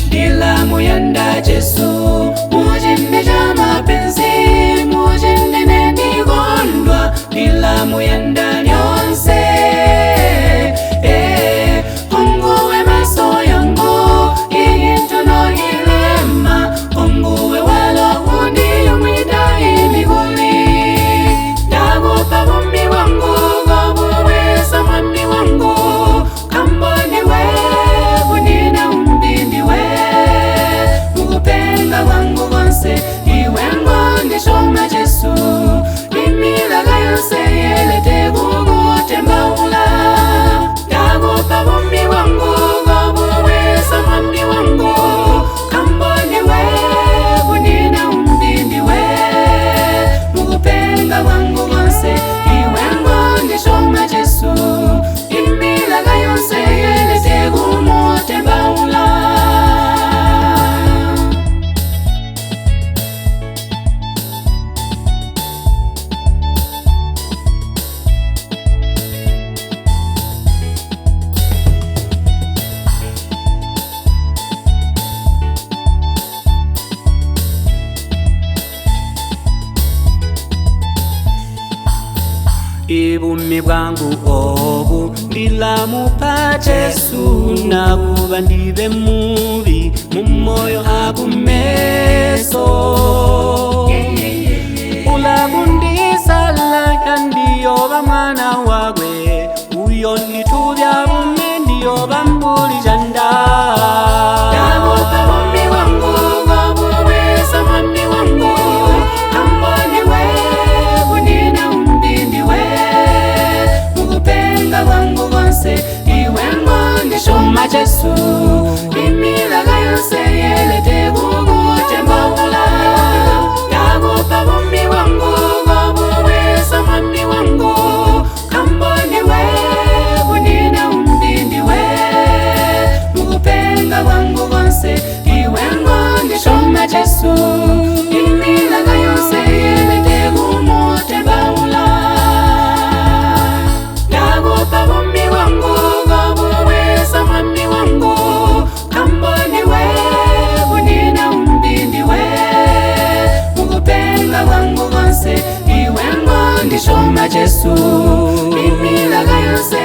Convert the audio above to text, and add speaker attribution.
Speaker 1: Ndilamuyanda Jesu, mujinde jama penzi, mujinde neni gondwa. Ndilamuyanda lyonse, onguwe maso yangu, ihintuno hilema. Onguwe walo undi umwida imiguli. Dagupa bumbi wangu, gobuwe samami wangu. Kamboni we, unina umbindi we. Mukupenga wangu gonse, iwengo ndishoma Jesu. Imilaga yose yelete gugu tembaula. Dagupa bumbi wangu, gobuwe samami wangu. Kamboni we, unina umbindi we. Mukupenga wangu gonse, iwengo ndishoma Jesu. Imilaga yose yelete gugu tembaula. Ibumi bwangu obu Ndilamupata Jesu, nakuba ndibe mubi mumoyo agumeso. Ulagundisala yandiyoba mwana wagwe, uyo nitubya bume ndiyoba mbuli janda. Dagupa bumbi wangu, gobuwe samami wangu. Kamboni we, unina umbindi we. Mukupenga wangu gonse, iwengo ndishoma Jesu. Imilaga yose yelete gugu tembaula. Dagupa bumbi wangu, gobuwe samami wangu. Kamboni we, unina umbindi we. Mukupenga wangu gonse, iwengo ndishoma Jesu. Imilaga yose yelete gugu tembaula. Dagupa bumbi wangu, gobuwe samami wangu. Kamboni we, unina umbindi we. Mukupenga wangu gonse, iwengo ndishoma Jesu. Imilaga yose